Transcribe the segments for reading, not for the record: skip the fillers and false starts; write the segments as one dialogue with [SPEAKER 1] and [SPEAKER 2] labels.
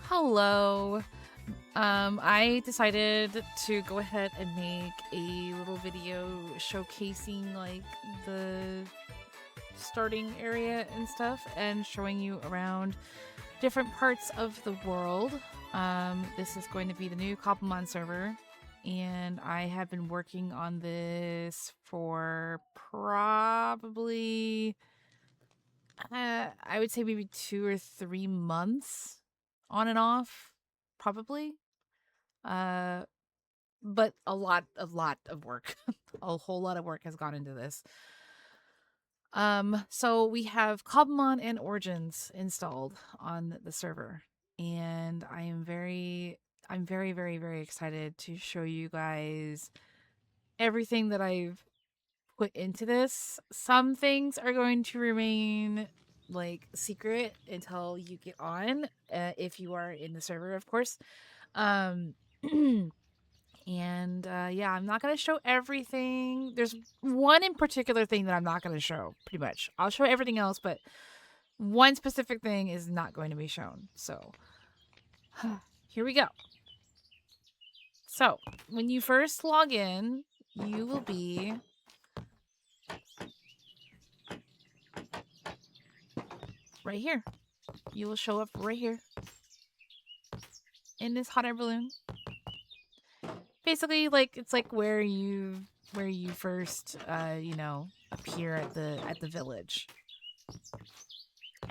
[SPEAKER 1] Hello. I decided to go ahead and make a little video showcasing like the starting area and stuff and showing you around different parts of the world. This is going to be the new Cobblemon server, and I have been working on this for probably I would say maybe 2 or 3 months on and off, probably. Uh, but a lot of work, a whole lot of work has gone into this. So we have Cobblemon and Origins installed on the server, and I'm very, very, very excited to show you guys everything that I've put into this. Some things are going to remain like secret until you get on, if you are in the server, of course. Um, and yeah, I'm not going to show everything. There's one in particular thing that I'm not going to show, pretty much. I'll show everything else, but one specific thing is not going to be shown. So here we go. So when you first log in, you will be right here. You will show up right here in this hot air balloon. Basically, like it's like where you first appear at the village.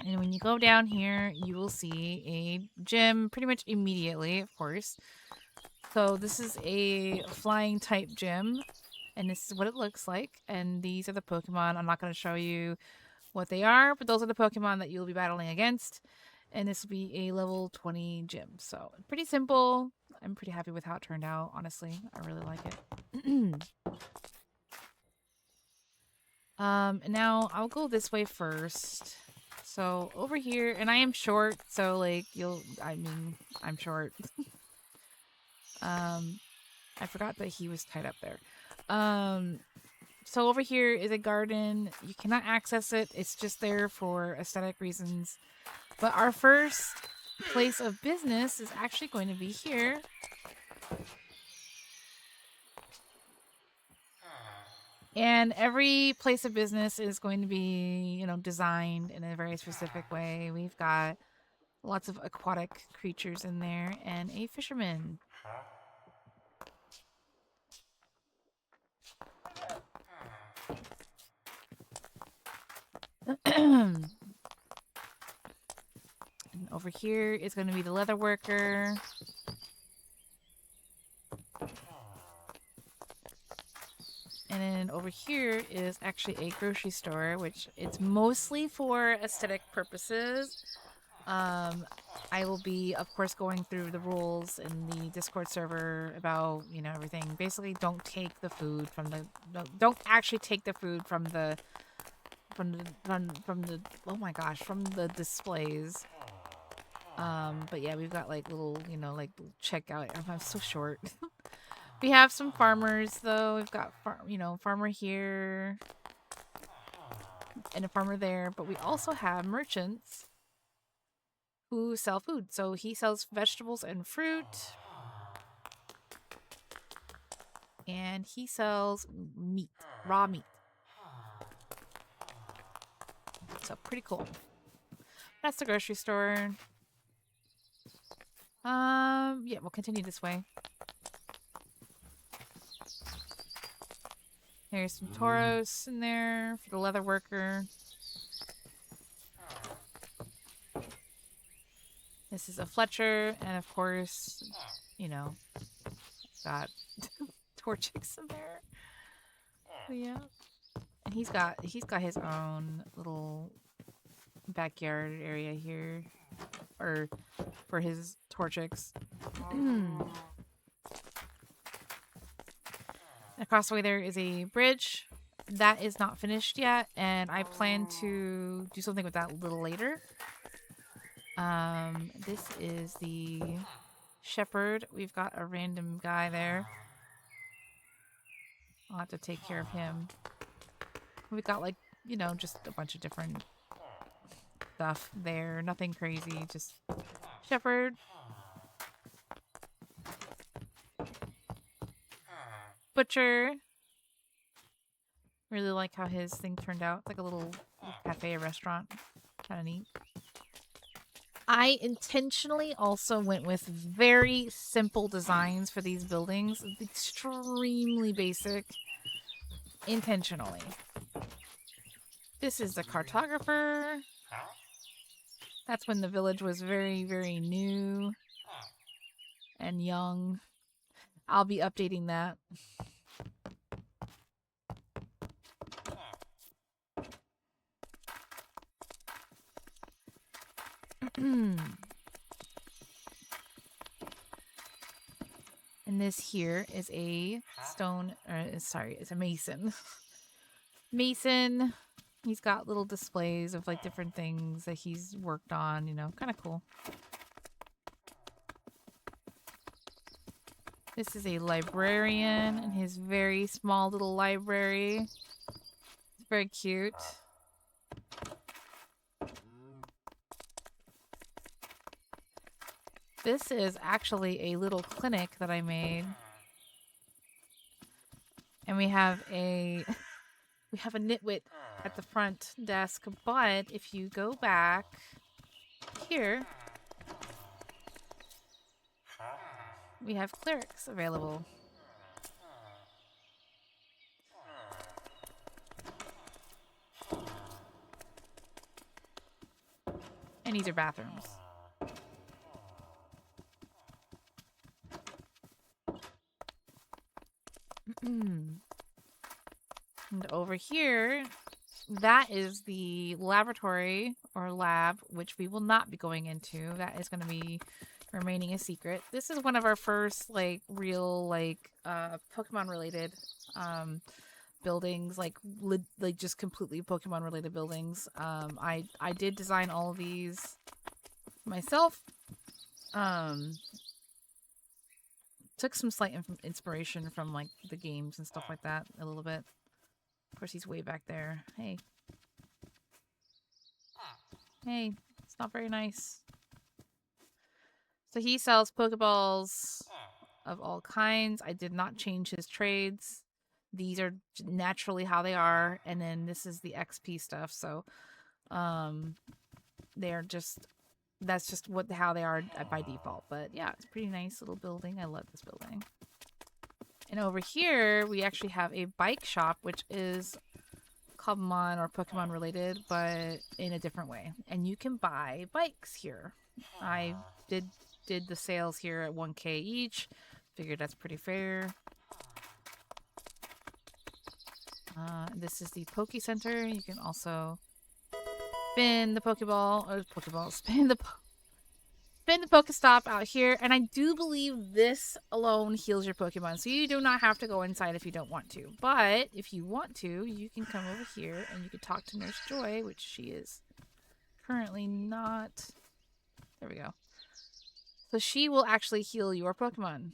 [SPEAKER 1] And when you go down here, you will see a gym pretty much immediately, of course. So this is a flying type gym, and this is what it looks like. And these are the Pokemon. I'm not going to show you what they are, but those are the Pokemon that you'll be battling against. And this will be a level 20 gym. So pretty simple. I'm pretty happy with how it turned out, honestly. I really like it. Now I'll go this way first. So over here, and I am short, so like I'm short. I forgot that he was tied up there. So over here is a garden. You cannot access it. It's just there for aesthetic reasons. But our first place of business is actually going to be here. And every place of business is going to be, designed in a very specific way. We've got lots of aquatic creatures in there and a fisherman. And over here is going to be the leather worker. And then over here is actually a grocery store, which it's mostly for aesthetic purposes. I will be, of course, going through the rules in the Discord server about, everything. Basically, don't take the food from the, don't actually take the food from the, oh my gosh, from the displays. But yeah, we've got like little, like checkout. I'm so short. We have some farmers though. We've got farmer here and a farmer there, but we also have merchants who sell food. So he sells vegetables and fruit, and he sells meat, raw meat. So pretty cool. That's the grocery store. Yeah, we'll continue this way. There's some Tauros in there for the leather worker. This is a Fletcher, and of course, got Torchics in there. But yeah, and he's got his own little backyard area here, or for his Torchics. Across the way there is a bridge that is not finished yet, and I plan to do something with that a little later. This is the shepherd. We've got a random guy there. I'll have to take care of him. We've got like, just a bunch of different stuff there. Nothing crazy, just shepherd, butcher. Really like how his thing turned out. It's like a little cafe, a restaurant. Kind of neat. I intentionally also went with very simple designs for these buildings. Extremely basic. Intentionally. This is the cartographer. That's when the village was very, very new and young. I'll be updating that. And this here is a stone, or sorry, it's a mason. Mason. He's got little displays of like different things that he's worked on, you know, kind of cool. This is a librarian in his very small little library. It's very cute. This is actually a little clinic that I made. And we have a nitwit at the front desk, but if you go back here, we have clerics available. And these are bathrooms. And over here, that is the laboratory or lab, which we will not be going into. That is going to be remaining a secret. This is one of our first like real like Pokemon related buildings, like just completely Pokemon related buildings. I did design all of these myself. Took some slight inspiration from like the games and stuff like that a little bit. Of course, he's way back there. Hey. Hey, it's not very nice. So he sells Pokeballs of all kinds. I did not change his trades. These are naturally how they are. And then this is the XP stuff. So they're just... that's just how they are by default. But yeah, it's a pretty nice little building. I love this building. And over here, we actually have a bike shop, which is Cobblemon or Pokemon related, but in a different way. And you can buy bikes here. I did the sales here at 1K each. Figured that's pretty fair. This is the Poke Center. You can also spin the Pokeball, or spin the Pokestop out here, and I do believe this alone heals your Pokemon, so you do not have to go inside if you don't want to. But if you want to, you can come over here and you can talk to Nurse Joy, which she is currently not. There we go. So she will actually heal your Pokemon.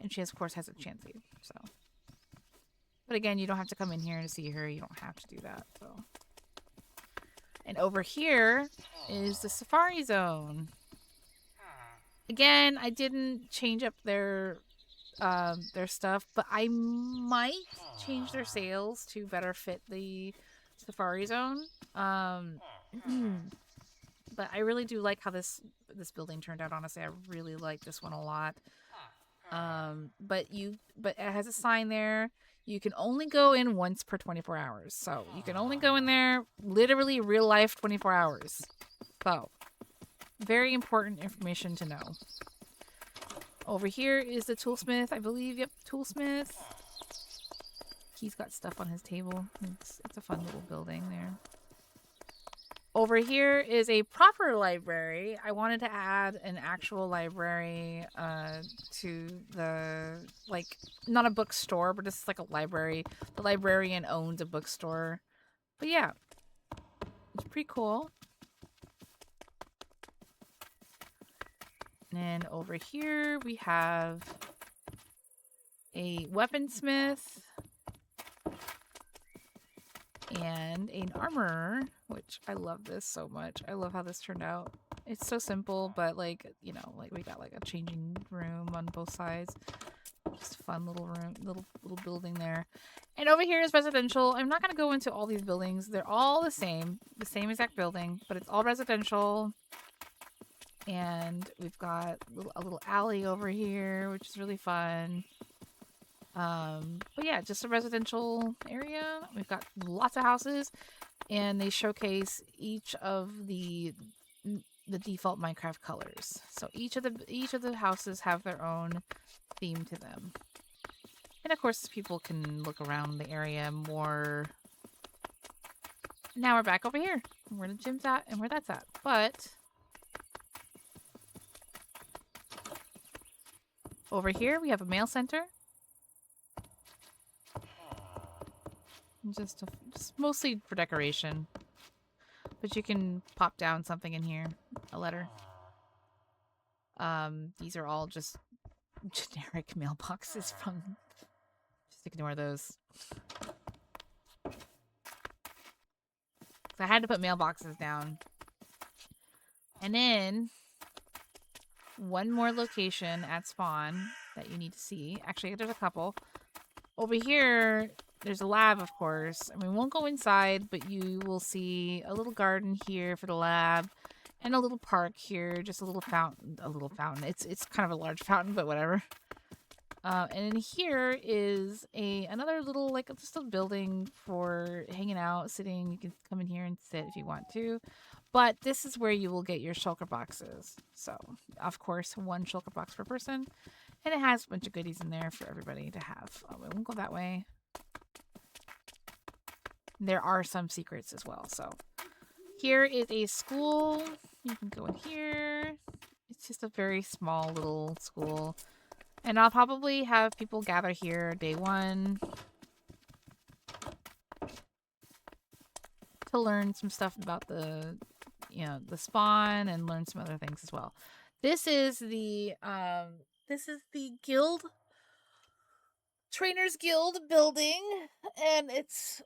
[SPEAKER 1] And she, of course, has a Chansey, so. But again, you don't have to come in here to see her. You don't have to do that, so. And over here is the Safari Zone. Again, I didn't change up their stuff, but I might change their sales to better fit the Safari Zone. But I really do like how this building turned out. Honestly, I really like this one a lot. But it has a sign there. You can only go in once per 24 hours. So you can only go in there literally real life 24 hours. So very important information to know. Over here is the Toolsmith, I believe. Yep, Toolsmith. He's got stuff on his table. It's a fun little building there. Over here is a proper library. I wanted to add an actual library to the, like, not a bookstore, but it's like a library. The librarian owns a bookstore. But yeah, it's pretty cool. And over here we have a weaponsmith and an armorer, which I love this so much. I love how this turned out. It's so simple, but like, you know, like we got like a changing room on both sides. Just a fun little room, little building there. And over here is residential. I'm not going to go into all these buildings. They're all the same exact building, but it's all residential. And we've got a little alley over here, which is really fun. But yeah, just a residential area. We've got lots of houses, and they showcase each of the default Minecraft colors. So each of the houses have their own theme to them. And of course, people can look around the area more. Now we're back over here, where the gym's at and where that's at. But over here, we have a mail center. Just mostly for decoration. But you can pop down something in here. A letter. These are all just generic mailboxes from... Just ignore those. So I had to put mailboxes down. And then... one more location at spawn that you need to see. Actually, there's a couple. Over here, there's a lab, of course. I mean, we won't go inside, but you will see a little garden here for the lab. And a little park here, just a little fountain. It's kind of a large fountain, but whatever. And in here is another little, like, just a building for hanging out, sitting. You can come in here and sit if you want to. But this is where you will get your shulker boxes. So, of course, 1 shulker box per person. And it has a bunch of goodies in there for everybody to have. We won't go that way. There are some secrets as well. So, here is a school. You can go in here. It's just a very small little school. And I'll probably have people gather here day 1 to learn some stuff about the spawn and learn some other things as well. This is the guild, Trainers Guild building, and it's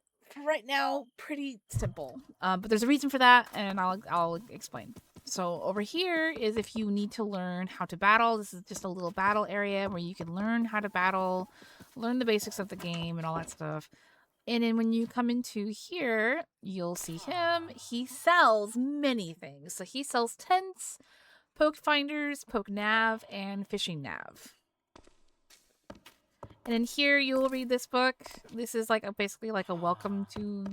[SPEAKER 1] right now pretty simple. But there's a reason for that, and I'll explain. So over here is if you need to learn how to battle. This is just a little battle area where you can learn how to battle, learn the basics of the game and all that stuff. And then when you come into here, you'll see him. He sells many things. So he sells tents, poke finders, poke nav, and fishing nav. And in here, you'll read this book. This is like basically like a welcome to,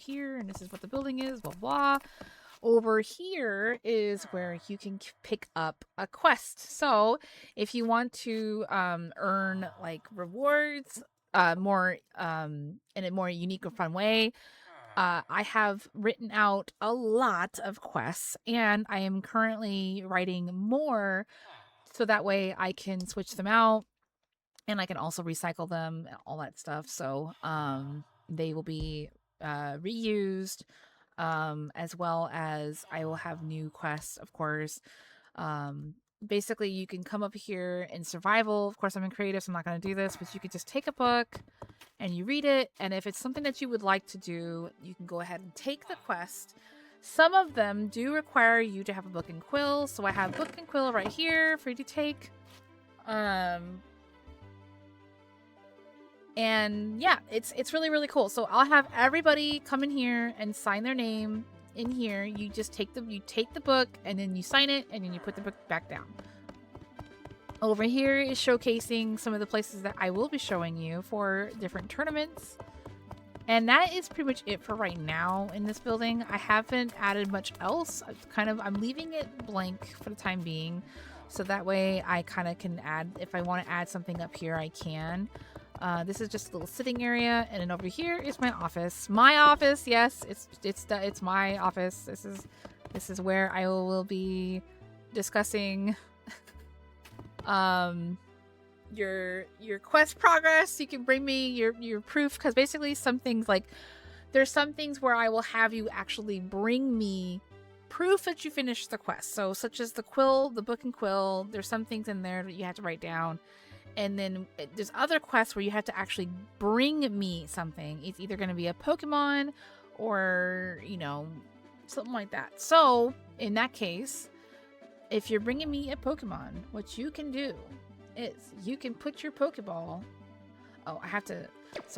[SPEAKER 1] here. And this is what the building is, blah, blah. Over here is where you can pick up a quest. So if you want to earn like rewards more in a more unique or fun way, I have written out a lot of quests, and I am currently writing more so that way I can switch them out and I can also recycle them and all that stuff. So they will be reused. As well as I will have new quests, of course. Basically, you can come up here in survival. Of course, I'm in creative, so I'm not going to do this, but you could just take a book and you read it. And if it's something that you would like to do, you can go ahead and take the quest. Some of them do require you to have a book and quill. So I have book and quill right here for you to take. And yeah, it's really, really cool. So I'll have everybody come in here and sign their name in here. You just take the book and then you sign it and then you put the book back down. Over here is showcasing some of the places that I will be showing you for different tournaments. And that is pretty much it for right now in this building. I haven't added much else. I'm leaving it blank for the time being. So that way I kind of can add, if I want to add something up here, I can. This is just a little sitting area, and then over here is my office. My office, yes, it's my office. This is where I will be discussing your quest progress. You can bring me your proof, because basically there's some things where I will have you actually bring me proof that you finished the quest. So such as the book and quill. There's some things in there that you have to write down. And then there's other quests where you have to actually bring me something. It's either going to be a Pokemon or, Something like that. So, in that case, if you're bringing me a Pokemon, what you can do is you can put your Pokeball. Oh, I have to put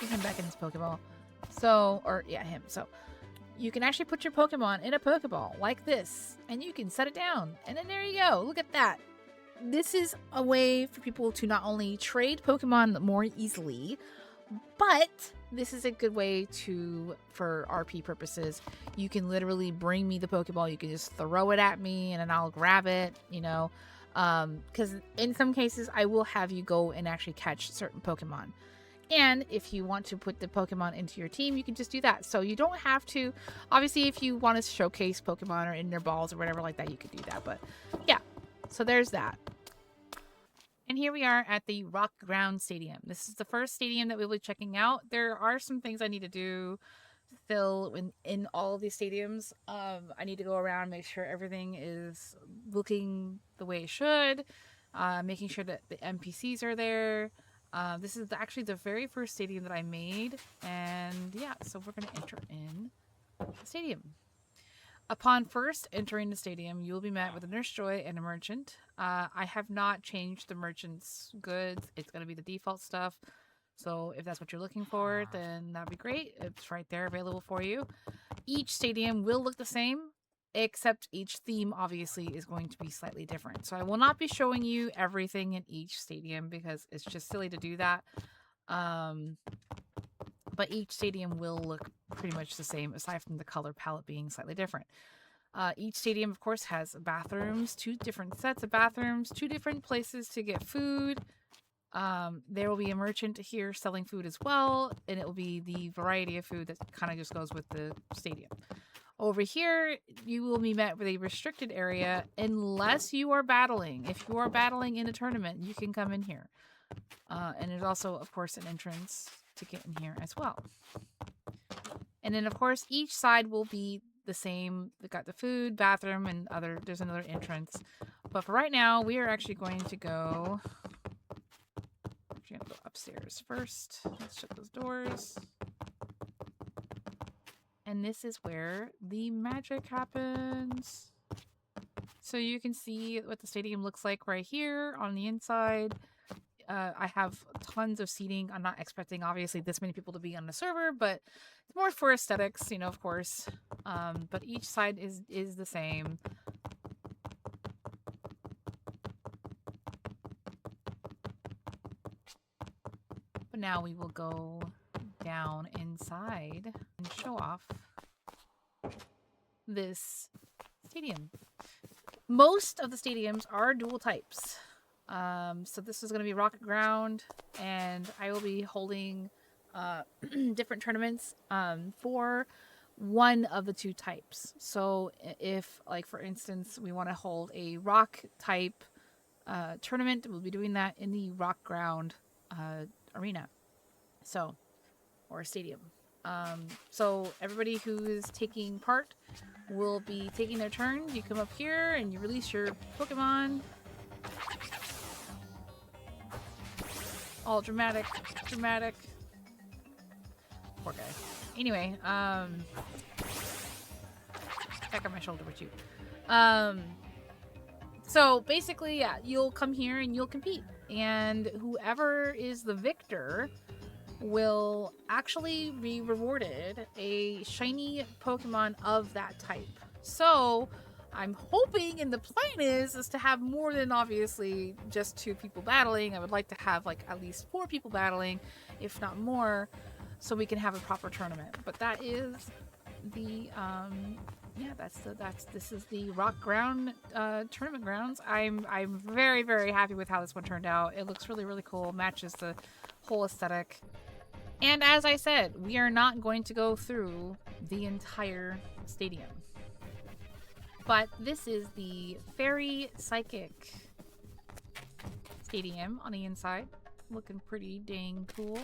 [SPEAKER 1] him back in his Pokeball. So, or yeah, him. So, you can actually put your Pokemon in a Pokeball like this, and you can set it down. And then there you go. Look at that. This is a way for people to not only trade Pokemon more easily, but this is a good way for RP purposes. You can literally bring me the Pokeball. You can just throw it at me and then I'll grab it, because in some cases I will have you go and actually catch certain Pokemon. And if you want to put the Pokemon into your team, you can just do that. So you don't have to, obviously, if you want to showcase Pokemon or in their balls or whatever like that, you could do that. But yeah, so there's that. And here we are at the Rock Ground Stadium. This is the first stadium that we'll be checking out. There are some things I need to do still in all of these stadiums. I need to go around and make sure everything is looking the way it should, making sure that the NPCs are there. This is actually the very first stadium that I made. And yeah, so we're going to enter in the stadium. Upon first entering the stadium, you will be met with a Nurse Joy and a merchant. I have not changed the merchant's goods. It's going to be the default stuff. So if that's what you're looking for, then that'd be great. It's right there available for you. Each stadium will look the same, except each theme obviously is going to be slightly different. So I will not be showing you everything in each stadium because it's just silly to do that. But each stadium will look pretty much the same, aside from the color palette being slightly different. Each stadium, of course, has bathrooms, 2 different sets of bathrooms, 2 different places to get food. There will be a merchant here selling food as well, and it will be the variety of food that kind of just goes with the stadium. Over here, you will be met with a restricted area unless you are battling. If you are battling in a tournament, you can come in here. And there's also, of course, an entrance to get in here as well. And then, of course, each side will be the same. They've got the food, bathroom, and there's another entrance. But for right now, we are actually going to go... We're going to go upstairs first. Let's shut those doors. And this is where the magic happens. So you can see what the stadium looks like right here on the inside. I have tons of seating. I'm not expecting, obviously, this many people to be on the server, but it's more for aesthetics, of course. But each side is the same. But now we will go down inside and show off this stadium. Most of the stadiums are dual types. So this is going to be Rocket Ground, and I will be holding different tournaments for one of the 2 types. So if, like, for instance, we want to hold a rock type tournament, we'll be doing that in the Rock Ground arena. So, or stadium. So everybody who is taking part will be taking their turn. You come up here and you release your Pokemon. All dramatic. Poor guy. Anyway, back on my shoulder with you. So basically, yeah, you'll come here and you'll compete. And whoever is the victor will actually be rewarded a shiny Pokemon of that type. So I'm hoping, and the plan is to have more than obviously just 2 people battling. I would like to have like at least 4 people battling, if not more, so we can have a proper tournament. But that is the this is the Rock Ground tournament grounds. I'm very, very happy with how this one turned out. It looks really, really cool. Matches the whole aesthetic. And as I said, we are not going to go through the entire stadium. But this is the Fairy Psychic Stadium on the inside. Looking pretty dang cool.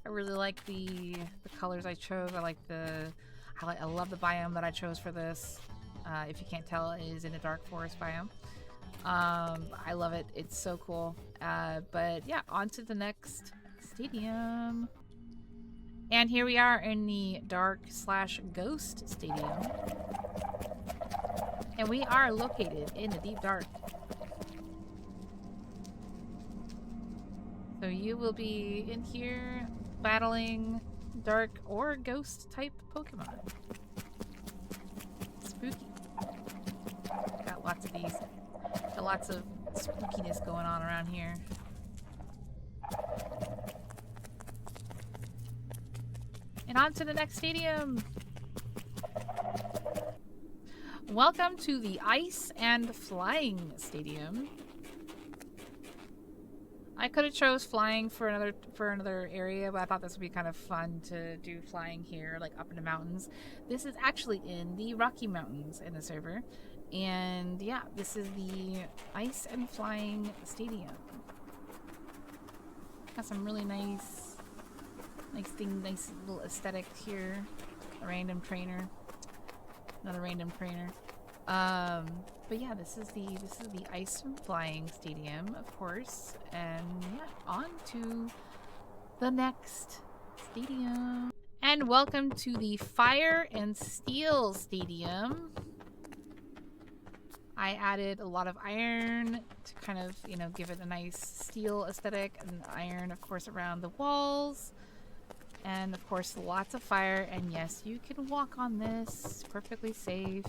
[SPEAKER 1] I really like the colors I chose. I love the biome that I chose for this. If you can't tell, it is in a dark forest biome. I love it. It's so cool. But yeah, on to the next stadium. And here we are in the dark/ghost stadium. And we are located in the deep dark. So you will be in here battling dark or ghost type Pokemon. Spooky. Got lots of these. Got lots of spookiness going on around here. And on to the next stadium. Welcome to the Ice and Flying Stadium. I could have chose flying for another area, but I thought this would be kind of fun to do flying here, like up in the mountains. This is actually in the Rocky Mountains in the server. And yeah, this is the Ice and Flying Stadium. Got some really nice little aesthetic here. A random trainer. Another random trainer. But yeah, this is the Ice and Flying Stadium, of course. And yeah, on to the next stadium. And welcome to the Fire and Steel Stadium. I added a lot of iron to kind of, you know, give it a nice steel aesthetic, and iron, of course, around the walls. And of course, lots of fire. And yes, you can walk on this, perfectly safe.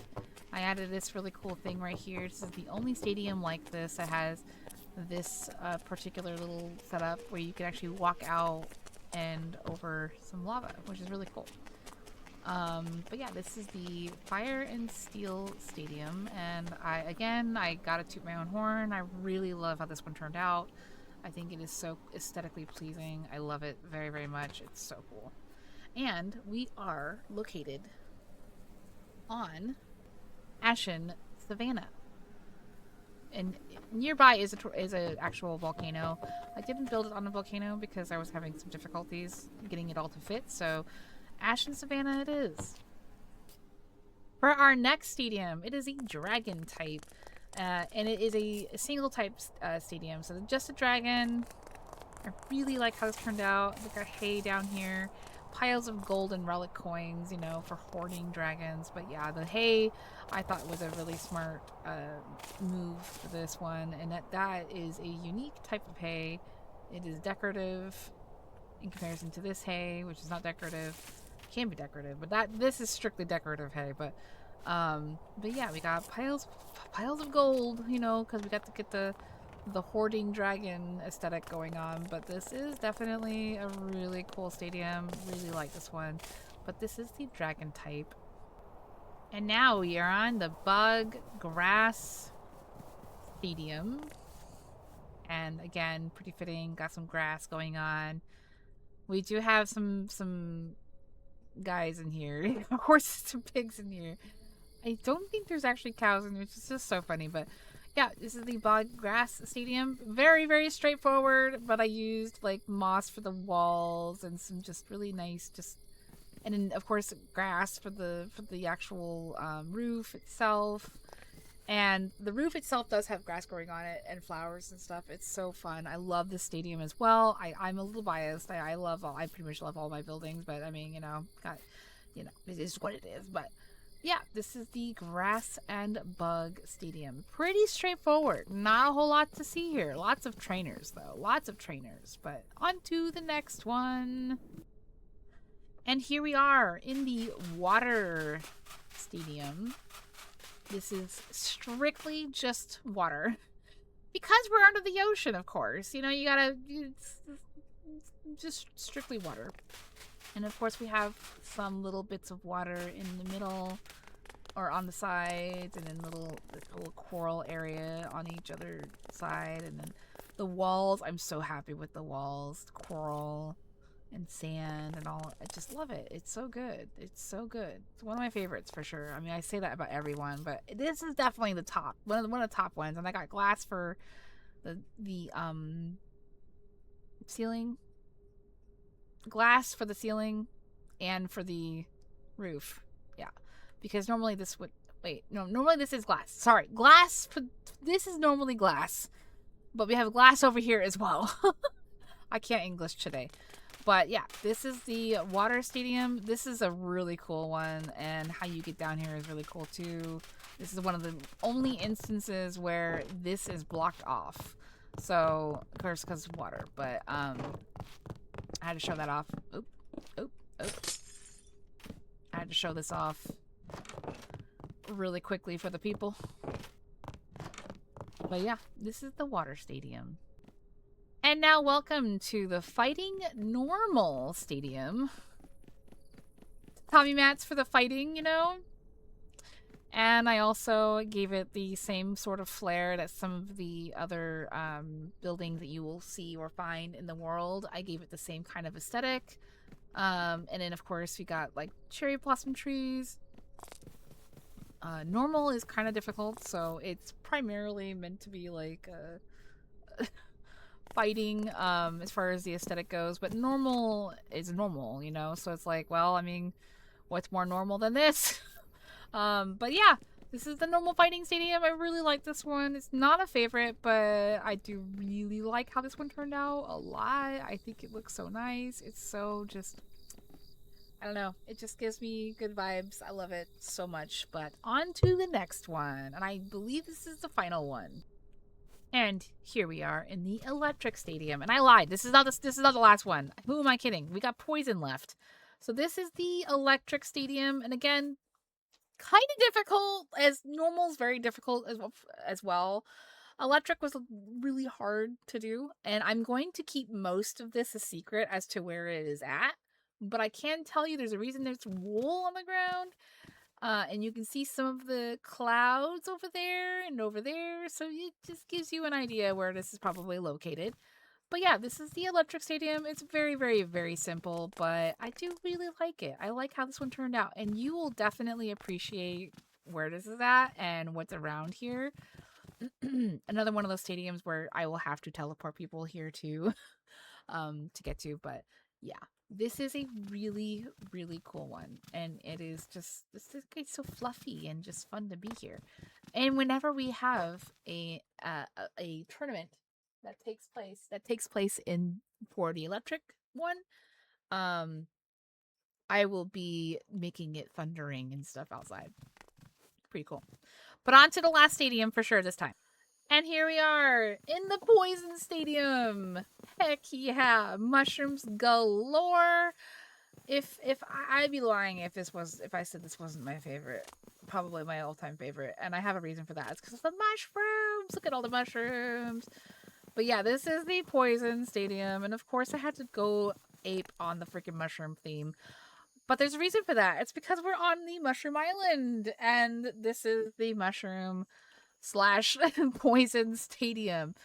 [SPEAKER 1] I added this really cool thing right here. This is the only stadium like this that has this particular little setup where you can actually walk out and over some lava, which is really cool. But yeah, this is the Fire and Steel Stadium, and I gotta toot my own horn. I really love how this one turned out. I think it is so aesthetically pleasing. I love it very, very much. It's so cool. And we are located on Ashen Savannah. And nearby is a actual volcano. I didn't build it on a volcano because I was having some difficulties getting it all to fit, so Ashen Savannah it is. For our next stadium, it is a dragon type. And it is a single type stadium, so just a dragon. I really like how this turned out. We got hay down here, piles of gold and relic coins, you know, for hoarding dragons. But yeah, the hay I thought was a really smart move for this one, and that is a unique type of hay. It is decorative in comparison to this hay, which is not decorative. Can be decorative, but this is strictly decorative hay. But yeah, we got piles of gold, you know, because we got to get the hoarding dragon aesthetic going on. But this is definitely a really cool stadium. Really like this one. But this is the dragon type. And now we are on the bug grass stadium. And again, pretty fitting. Got some grass going on. We do have some guys in here. Horses and pigs in here. I don't think there's actually cows in here, which is just so funny. But yeah, this is the bog grass stadium. Very, very straightforward, but I used like moss for the walls and some just really nice and then of course grass for the actual roof itself. And the roof itself does have grass growing on it and flowers and stuff. It's so fun. I love this stadium as well. I'm a little biased. I pretty much love all my buildings, but I mean, it is what it is. But yeah, this is the Grass and Bug Stadium. Pretty straightforward. Not a whole lot to see here. Lots of trainers, though. Lots of trainers. But on to the next one. And here we are in the Water Stadium. This is strictly just water. Because we're under the ocean, of course. You know, it's just strictly water. And of course we have some little bits of water in the middle or on the sides, and then little coral area on each other side. And then the walls, I'm so happy with the walls. Coral and sand and all. I just love it. It's so good. It's so good. It's one of my favorites for sure. I mean, I say that about everyone, but this is definitely the top. One of the top ones. And I got glass for the ceiling. Glass for the ceiling and for the roof. Yeah. Because normally this is glass. Sorry. This is normally glass. But we have glass over here as well. I can't English today. But yeah, this is the water stadium. This is a really cool one, and how you get down here is really cool too. This is one of the only instances where this is blocked off. So, of course, because of water. But I had to show that off. Oop, oop, oop. I had to show this off really quickly for the people. But yeah, this is the water stadium. And now welcome to the Fighting Normal Stadium. Tommy mats for the fighting, you know? And I also gave it the same sort of flair that some of the other buildings that you will see or find in the world. I gave it the same kind of aesthetic. And then, of course, we got like cherry blossom trees. Normal is kind of difficult, so it's primarily meant to be like fighting as far as the aesthetic goes, but normal is normal, you know? So it's like, well, I mean, what's more normal than this? But yeah, this is the normal fighting stadium. I really like this one. It's not a favorite, but I do really like how this one turned out a lot. I think it looks so nice. It's so just, I don't know. It just gives me good vibes. I love it so much. But on to the next one. And I believe this is the final one. And here we are in the electric stadium. And I lied. This is not the last one. Who am I kidding? We got poison left. So this is the electric stadium. And again, kind of difficult, as normal is very difficult as well. Electric was really hard to do. And I'm going to keep most of this a secret as to where it is at. But I can tell you there's a reason there's wool on the ground. And you can see some of the clouds over there and over there. So it just gives you an idea where this is probably located. But yeah, this is the electric stadium. It's very, very, very simple, but I do really like it. I like how this one turned out. And you will definitely appreciate where this is at and what's around here. Another one of those stadiums where I will have to teleport people here to get to. But yeah, this is a really, really cool one. And it is just, it's so fluffy and just fun to be here. And whenever we have a tournament that takes place in for the electric one, I will be making it thundering and stuff outside. Pretty cool. But on to the last stadium for sure this time. And here we are in the Poison Stadium. Heck yeah, mushrooms galore. If I'd be lying if I said this wasn't my favorite, probably my all-time favorite, and I have a reason for that. It's because of the mushrooms. Look at all the mushrooms. But yeah, this is the Poison Stadium, and of course I had to go ape on the freaking mushroom theme. But there's a reason for that. It's because we're on the Mushroom Island, and this is the mushroom / poison stadium.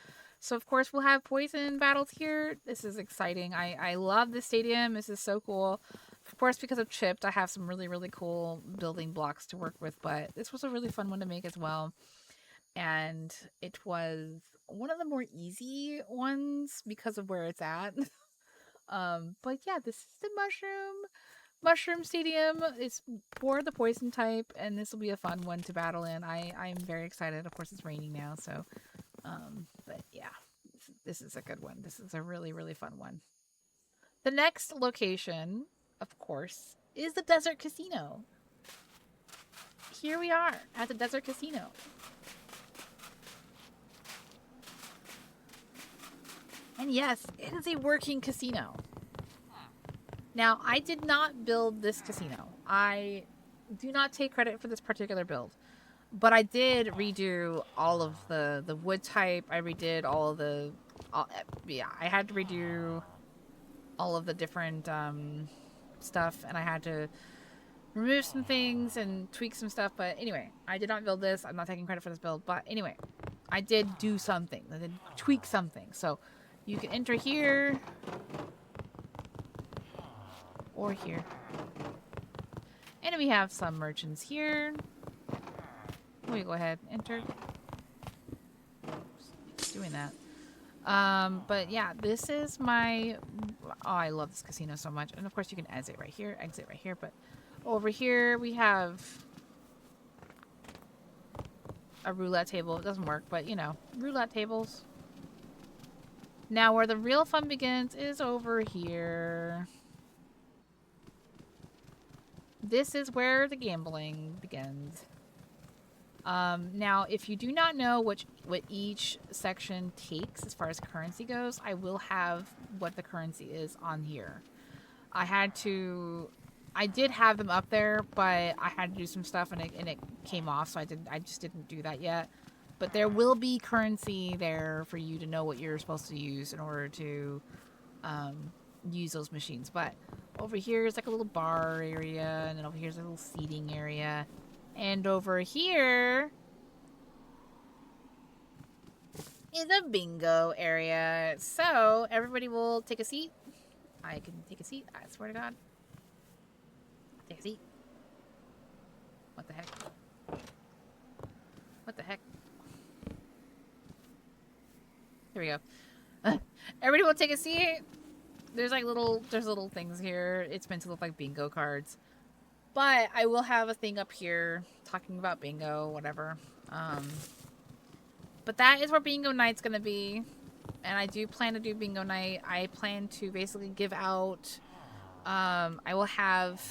[SPEAKER 1] So of course we'll have poison battles here. This is exciting. I love this stadium. This is so cool. Of course, because of Chipped, I have some really, really cool building blocks to work with, but this was a really fun one to make as well. And it was one of the more easy ones because of where it's at. But yeah, this is the Mushroom Stadium. It's for the poison type, and this will be a fun one to battle in. I'm very excited. Of course, it's raining now, so but yeah, this is a good one. This is a really, really fun one. The next location, of course, is the Desert Casino. Here we are at the Desert Casino. And yes, it is a working casino. Now, I did not build this casino. I do not take credit for this particular build. But I did redo all of the wood type. I redid all of I had to redo all of the different stuff. And I had to remove some things and tweak some stuff. But anyway, I did not build this. I'm not taking credit for this build. But anyway, I did do something. I did tweak something. So you can enter here. Or here. And we have some merchants here. Let me go ahead. Enter. Oops, doing that. But yeah, this is my... Oh, I love this casino so much. And of course you can exit right here. But over here we have a roulette table. It doesn't work, but you know, roulette tables. Now, where the real fun begins is over here. This is where the gambling begins. Now, if you do not know what each section takes as far as currency goes, I will have what the currency is on here. I did have them up there, but I had to do some stuff and it came off, so I just didn't do that yet. But there will be currency there for you to know what you're supposed to use in order to use those machines. But over here is like a little bar area, and then over here's a little seating area. And over here is a bingo area. So everybody will take a seat. I can take a seat. I swear to God. Take a seat. What the heck? What the heck? Here we go. Everybody will take a seat. There's little things here. It's meant to look like bingo cards. But I will have a thing up here talking about bingo, whatever. But that is where bingo night's gonna be. And I do plan to do bingo night. I plan to basically give out I will have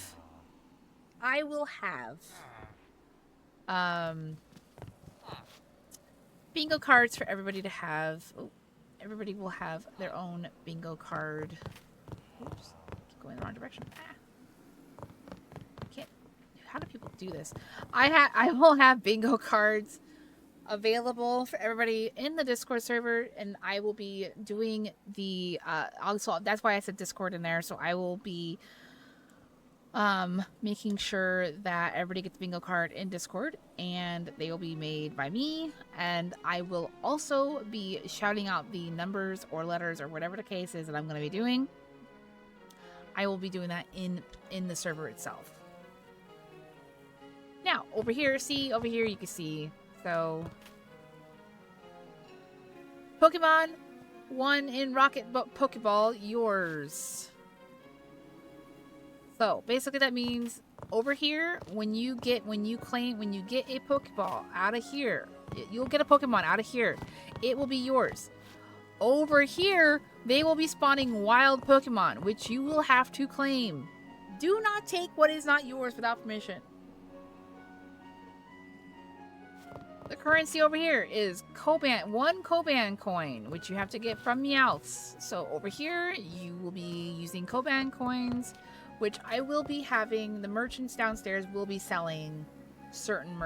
[SPEAKER 1] bingo cards for everybody to have. Oh, everybody will have their own bingo card. Oops, keep going in the wrong direction. How do people do this? I will have bingo cards available for everybody in the Discord server, and I will be doing the also that's why I said Discord in there. So I will be making sure that everybody gets a bingo card in Discord, and they will be made by me, and I will also be shouting out the numbers or letters or whatever the case is that I'm going to be doing. I will be doing that in the server itself. Now, over here you can see, so Pokemon, one in Rocket Pokeball, yours. So, basically that means over here, when you get a Pokeball out of here, you'll get a Pokemon out of here. It will be yours. Over here, they will be spawning wild Pokemon, which you will have to claim. Do not take what is not yours without permission. The currency over here is one Koban coin, which you have to get from Meowths. So over here, you will be using Koban coins, which I will be having. The merchants downstairs will be selling certain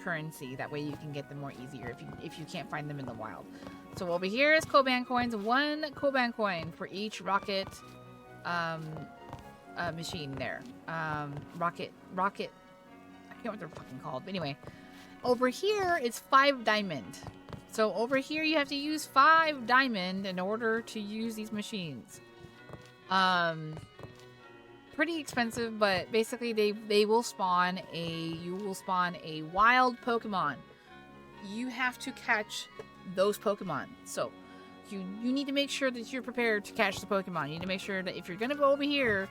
[SPEAKER 1] currency. That way you can get them more easier if you can't find them in the wild. So over here is Koban coins. One Koban coin for each rocket machine there. Rocket. I can't remember what they're fucking called. But anyway. Over here is 5 diamond. So over here you have to use 5 diamond in order to use these machines. Pretty expensive, but basically you will spawn a wild Pokemon. You have to catch those Pokemon. So you need to make sure that you're prepared to catch the Pokemon. You need to make sure that if you're gonna go over here,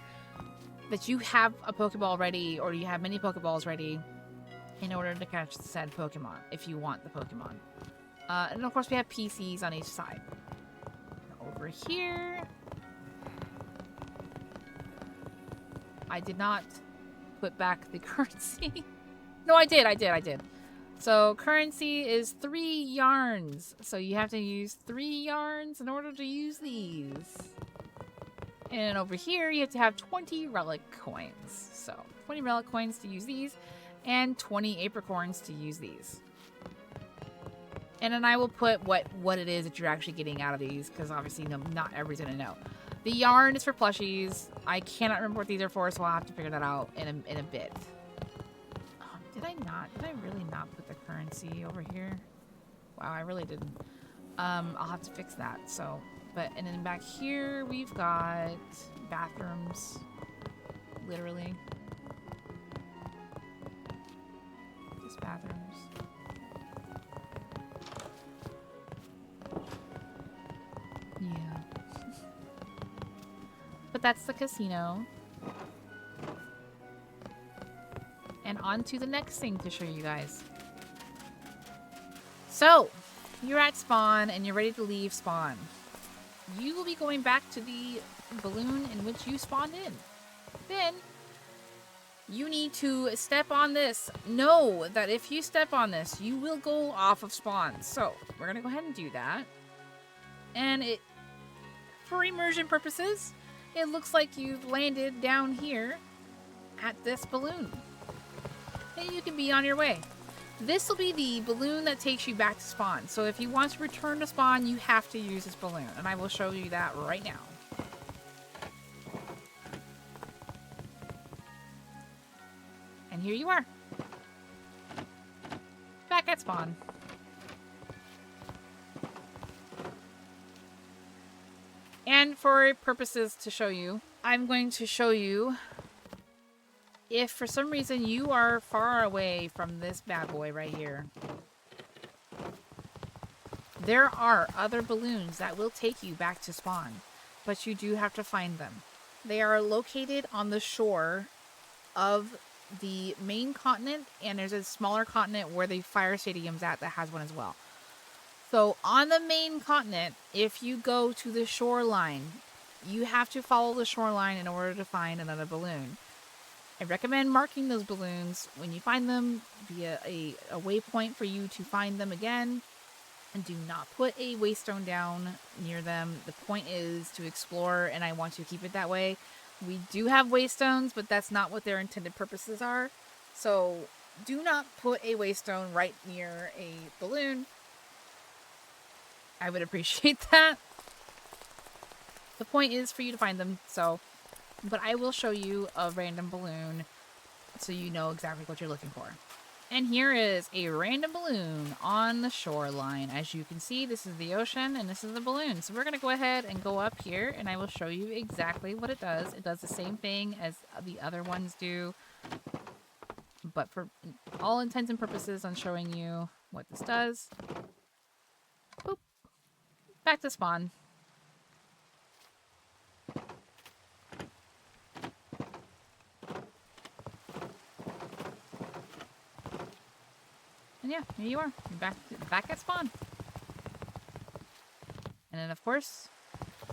[SPEAKER 1] that you have a Pokeball ready, or you have many Pokeballs ready, in order to catch the said Pokemon, if you want the Pokemon. And of course we have PCs on each side. Over here, I did not put back the currency. No, I did. So currency is 3 yarns. So you have to use 3 yarns in order to use these. And over here, you have to have 20 relic coins. So 20 relic coins to use these, and 20 apricorns to use these. And then I will put what it is that you're actually getting out of these, because obviously not everybody's gonna know. The yarn is for plushies. I cannot remember what these are for, so I'll have to figure that out in a bit. Did I really not put the currency over here? Wow, I really didn't. I'll have to fix that. So, and then back here we've got bathrooms, literally. Bathrooms. Yeah. But that's the casino. And on to the next thing to show you guys. So, you're at spawn and you're ready to leave spawn. You will be going back to the balloon in which you spawned in. Then you need to step on this. Know that if you step on this, you will go off of spawn. So we're gonna go ahead and do that. And for immersion purposes, it looks like you've landed down here at this balloon. And you can be on your way. This will be the balloon that takes you back to spawn. So if you want to return to spawn, you have to use this balloon. And I will show you that right now. And here you are. Back at spawn. And for purposes to show you, I'm going to show you if for some reason you are far away from this bad boy right here. There are other balloons that will take you back to spawn, but you do have to find them. They are located on the shore of the main continent, and there's a smaller continent where the fire stadium's at that has one as well. So on the main continent, if you go to the shoreline, you have to follow the shoreline in order to find another balloon. I recommend marking those balloons when you find them via a waypoint for you to find them again. And do not put a waystone down near them. The point is to explore, and I want you to keep it that way. We do have waystones, but that's not what their intended purposes are. So do not put a waystone right near a balloon. I would appreciate that. The point is for you to find them, but I will show you a random balloon so you know exactly what you're looking for. And here is a random balloon on the shoreline. As you can see, this is the ocean and this is the balloon. So we're going to go ahead and go up here and I will show you exactly what it does. It does the same thing as the other ones do. But for all intents and purposes, I'm showing you what this does. Boop. Back to spawn. And yeah, here you are. You're back at spawn. And then of course,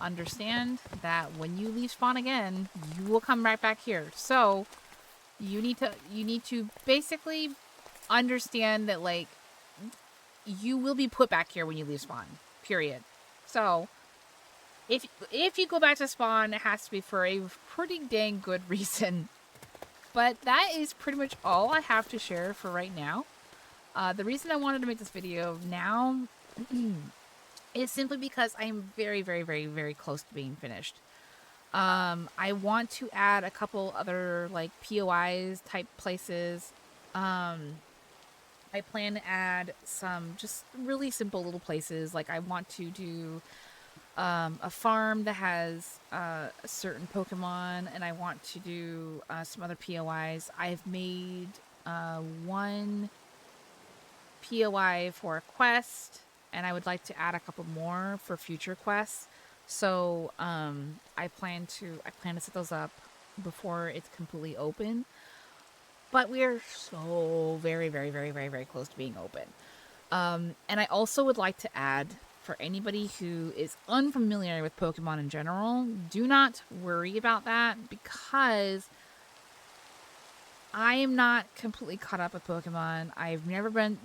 [SPEAKER 1] understand that when you leave spawn again, you will come right back here. So you need to basically understand that like you will be put back here when you leave spawn. Period. So if you go back to spawn, it has to be for a pretty dang good reason. But that is pretty much all I have to share for right now. The reason I wanted to make this video now is simply because I'm very, very, very, very close to being finished. I want to add a couple other like POIs type places. I plan to add some just really simple little places. Like I want to do a farm that has a certain Pokemon, and I want to do some other POIs. I've made one POI for a quest, and I would like to add a couple more for future quests. So I plan to set those up before it's completely open. But we're so very, very, very, very, very close to being open. And I also would like to add, for anybody who is unfamiliar with Pokemon in general, do not worry about that, because I am not completely caught up with Pokemon. I've never been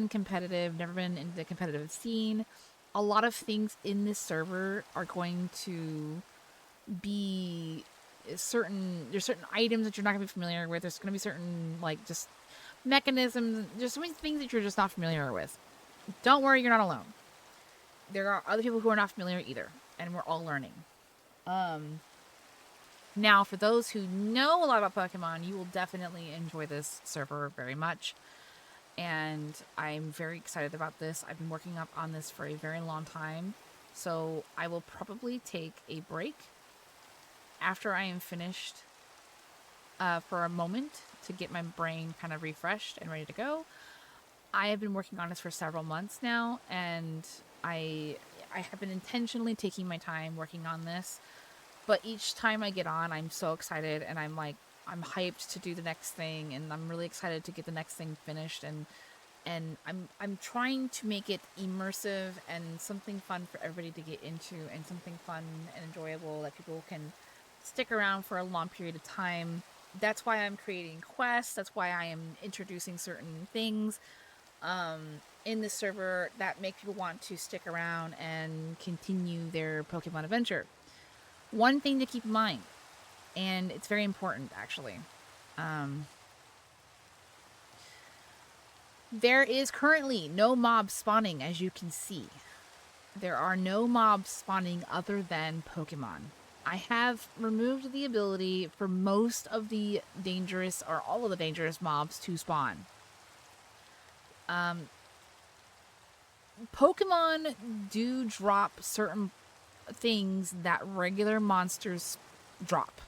[SPEAKER 1] competitive, never been in the competitive scene. A lot of things in this server are going to be there's certain items that you're not going to be familiar with. There's going to be certain like just mechanisms. There's so many things that you're just not familiar with. Don't worry, you're not alone. There are other people who are not familiar either, and we're all learning. Now, for those who know a lot about Pokemon, you will definitely enjoy this server very much. And I'm very excited about this. I've been working up on this for a very long time. So I will probably take a break after I am finished for a moment to get my brain kind of refreshed and ready to go. I have been working on this for several months now, and I have been intentionally taking my time working on this. But each time I get on, I'm so excited, and I'm hyped to do the next thing, and I'm really excited to get the next thing finished. And and I'm trying to make it immersive and something fun for everybody to get into, and something fun and enjoyable that people can stick around for a long period of time. That's why I'm creating quests. That's why I am introducing certain things in the server that make people want to stick around and continue their Pokemon adventure. One thing to keep in mind, and it's very important actually. Um, there is currently no mob spawning, as you can see. There are no mobs spawning other than Pokemon. I have removed the ability for most of the dangerous, or all of the dangerous mobs to spawn. Pokemon do drop certain things that regular monsters drop.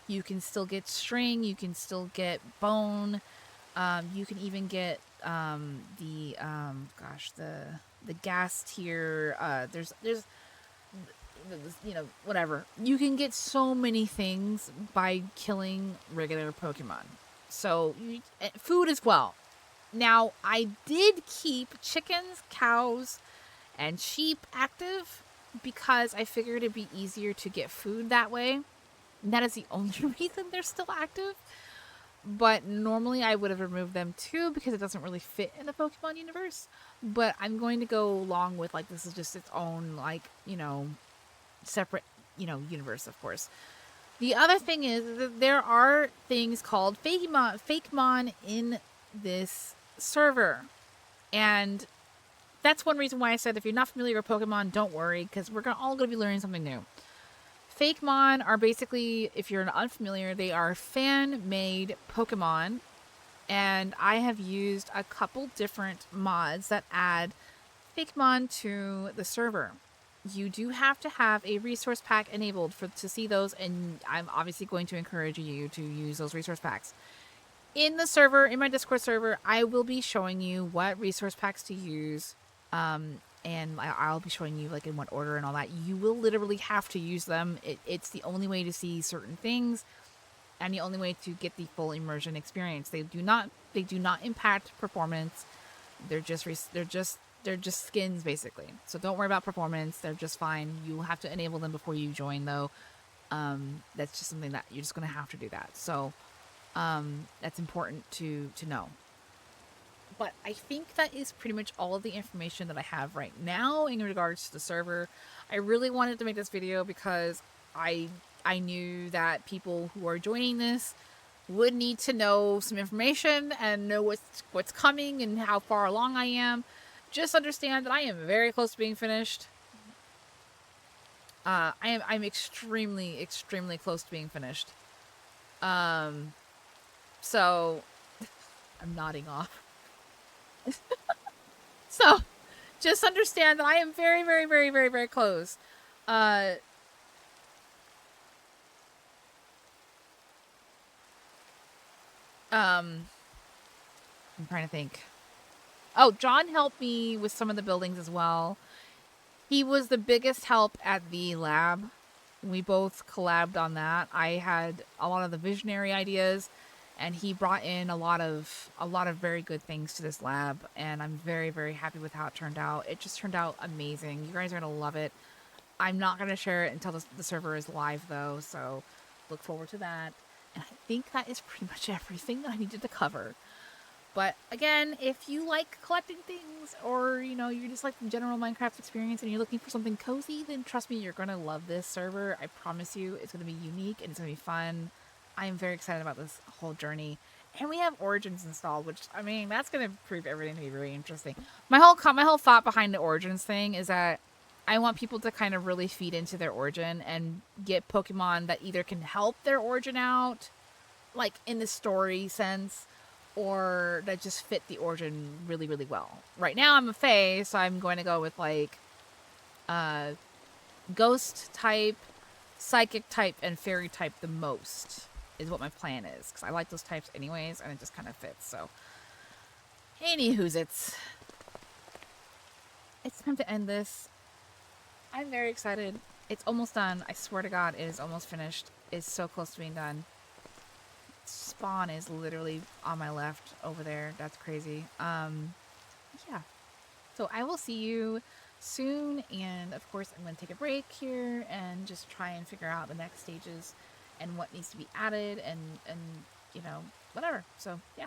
[SPEAKER 1] You can still get string, you can still get bone, you can even get the gas tier. There's whatever. You can get so many things by killing regular Pokemon. So food as well. Now, I did keep chickens, cows, and sheep active because I figured it'd be easier to get food that way. And that is the only reason they're still active. But normally I would have removed them too because it doesn't really fit in the Pokemon universe. But I'm going to go along with, like, this is just its own, like, separate, universe, of course. The other thing is that there are things called Fakemon in this server. And that's one reason why I said if you're not familiar with Pokemon, don't worry, because we're all going to be learning something new. Fakemon are basically, if you're unfamiliar, they are fan-made Pokemon. And I have used a couple different mods that add Fakemon to the server. You do have to have a resource pack enabled to see those, and I'm obviously going to encourage you to use those resource packs. In the server, in my Discord server, I will be showing you what resource packs to use, and I'll be showing you, like, in what order and all that. You will literally have to use them. It's the only way to see certain things, and the only way to get the full immersion experience. They do not impact performance. They're just skins, basically. So don't worry about performance. They're just fine. You'll have to enable them before you join, though. That's just something that you're just going to have to do that. So that's important to know. But I think that is pretty much all of the information that I have right now in regards to the server. I really wanted to make this video because I knew that people who are joining this would need to know some information and know what's coming and how far along I am. Just understand that I am very close to being finished. I'm extremely, extremely close to being finished. So I'm nodding off. So just understand that I am very, very, very, very, very close. I'm trying to think. Oh, John helped me with some of the buildings as well. He was the biggest help at the lab. We both collabed on that. I had a lot of the visionary ideas, and he brought in a lot of very good things to this lab, and I'm very, very happy with how it turned out. It just turned out amazing. You guys are going to love it. I'm not going to share it until the server is live, though, so look forward to that. And I think that is pretty much everything that I needed to cover. But again, if you like collecting things, or you just like the general Minecraft experience and you're looking for something cozy, then trust me, you're going to love this server. I promise you, it's going to be unique and it's going to be fun. I am very excited about this whole journey. And we have Origins installed, which, I mean, that's going to prove everything to be really interesting. My whole thought behind the Origins thing is that I want people to kind of really feed into their origin and get Pokemon that either can help their origin out, like in the story sense, or that just fit the origin really, really well. Right now I'm a Fae, so I'm going to go with, like, ghost type, psychic type, and fairy type the most is what my plan is, because I like those types anyways, and it just kind of fits. So anywho's, it's time to end this. I'm very excited. It's almost done. I swear to God, it is almost finished. It's so close to being done. Spawn is literally on my left over there. That's crazy. yeah. So I will see you soon, and of course I'm going to take a break here and just try and figure out the next stages and what needs to be added and whatever. So yeah.